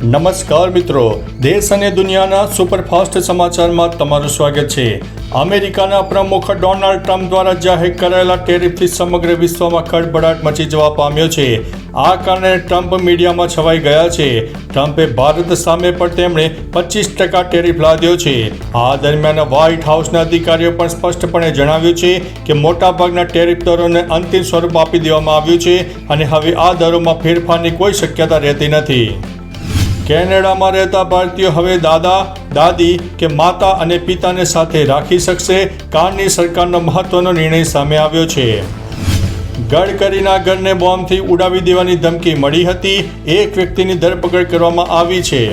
નમસ્કાર મિત્રો, દેશ અને દુનિયાના સુપરફાસ્ટ સમાચારમાં તમારું સ્વાગત છે। અમેરિકાના પ્રમુખ ડોનાલ્ડ ટ્રમ્પ દ્વારા જાહેર કરાયેલા ટેરિફથી સમગ્ર વિશ્વમાં ખળભળાટ મચી જવા પામ્યો છે। આ કારણે ટ્રમ્પ મીડિયામાં છવાઈ ગયા છે। ટ્રમ્પે ભારત સામે પણ તેમણે 25% ટેરિફ લાદ્યો છે। આ દરમિયાન વ્હાઇટ હાઉસના અધિકારીઓ પણ સ્પષ્ટપણે જણાવ્યું છે કે મોટાભાગના ટેરિફ દરોને અંતિમ સ્વરૂપ આપી દેવામાં આવ્યું છે અને હવે આ દરોમાં ફેરફારની કોઈ શક્યતા રહેતી નથી। કેનેડામાં રહેતા ભારતીયો હવે દાદા દાદી કે માતા અને પિતાને સાથે રાખી શકશે। કારની સરકારનો મહત્વનો નિર્ણય સામે આવ્યો છે। ગડકરીના ઘરને બોમ્બથી ઉડાવી દેવાની ધમકી મળી હતી। એક વ્યક્તિની ધરપકડ કરવામાં આવી છે।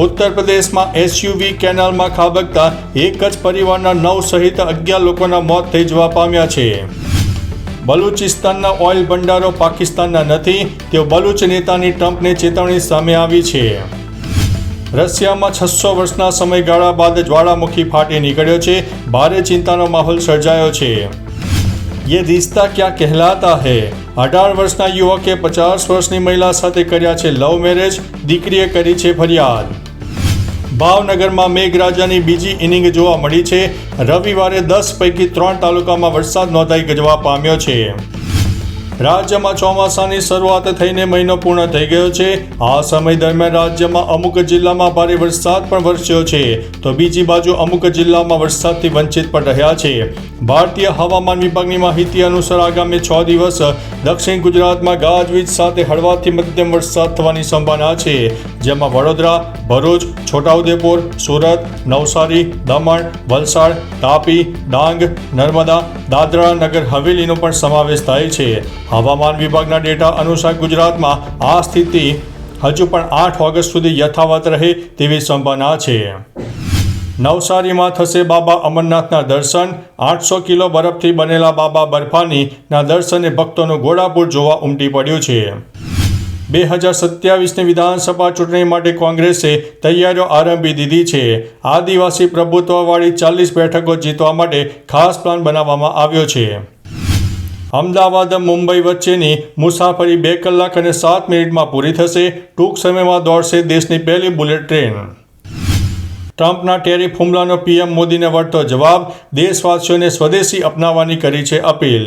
ઉત્તર પ્રદેશમાં એસયુવી કેનાલમાં ખાબકતા એક જ પરિવારના 9 સહિત 11 લોકોના મોત થઈ જવા પામ્યા છે। બલુચિસ્તાનના ઓઇલ ભંડારો પાકિસ્તાનના નથી, તેઓ બલુચ નેતાની ટ્રમ્પની ચેતવણી સામે આવી છે। રશિયામાં 600 વર્ષના સમયગાળા બાદ જ્વાળામુખી ફાટી નીકળ્યો છે। ભારે ચિંતાનો માહોલ સર્જાયો છે। ये रिश्ता क्या कहलाता है? 18 વર્ષના યુવકે 50 વર્ષની મહિલા સાથે કર્યા છે લવ મેરેજ, દીકરીએ કરી છે ફરિયાદ। ભાવનગરમાં મેઘરાજાની બીજી ઇનિંગ જોવા મળી છે। રવિવારે 10 પૈકી 3 તાલુકામાં વરસાદ નોંધાઈ જવા પામ્યો છે। રાજ્યમાં ચોમાસાની શરૂઆત થઈને મહિનો પૂર્ણ થઈ ગયો છે। આ સમય દરમિયાન રાજ્યમાં અમુક જિલ્લામાં ભારે વરસાદ પણ વરસ્યો છે, તો બીજી બાજુ અમુક જિલ્લામાં વરસાદથી વંચિત પણ રહ્યા છે। ભારતીય હવામાન વિભાગની માહિતી અનુસાર આગામી 6 દિવસ દક્ષિણ ગુજરાતમાં ગાજવીજ સાથે હળવાથી મધ્યમ વરસાદ થવાની સંભાવના છે, જેમાં વડોદરા, ભરૂચ, છોટાઉદેપુર, સુરત, નવસારી, દમણ, વલસાડ, તાપી, ડાંગ, નર્મદા, દાદરા નગર હવેલીનો પણ સમાવેશ થાય છે। હવામાન વિભાગના ડેટા અનુસાર ગુજરાતમાં આ સ્થિતિ હજુ પણ 8 ઓગસ્ટ સુધી યથાવત રહે તેવી સંભાવના છે। નવસારીમાં થશે બાબા અમરનાથના દર્શન। 800 કિલો બરફથી બનેલા બાબા બર્ફાનીના દર્શને ભક્તોનું ઘોડાપૂર જોવા ઉમટી પડ્યું છે। 2027ની વિધાનસભા ચૂંટણી માટે કોંગ્રેસે તૈયારીઓ આરંભી દીધી છે। આદિવાસી પ્રભુત્વવાળી 40 બેઠકો જીતવા માટે ખાસ પ્લાન બનાવવામાં આવ્યો છે। અમદાવાદ મુંબઈ વચ્ચેની મુસાફરી 2 કલાક અને 7 મિનિટમાં પૂરી થશે। ટૂંક સમયમાં દોડશે દેશની પહેલી બુલેટ ટ્રેન। ટ્રમ્પના ટેરિફ હુમલાનો પીએમ મોદીને વળતો જવાબ। દેશવાસીઓને સ્વદેશી અપનાવવાની કરી છે અપીલ।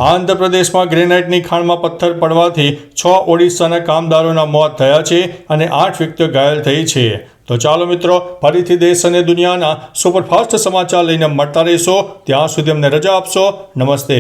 આંધ્રપ્રદેશમાં ગ્રેનાઇટની ખાણમાં પથ્થર પડવાથી 6 ઓડિશાના કામદારોના મોત થયા છે અને 8 વ્યક્તિઓ ઘાયલ થઈ છે। તો ચાલો મિત્રો, ફરીથી દેશ અને દુનિયાના સુપરફાસ્ટ સમાચાર લઈને મળતા રહીશો। ત્યાં સુધી અમને રજા આપશો। નમસ્તે।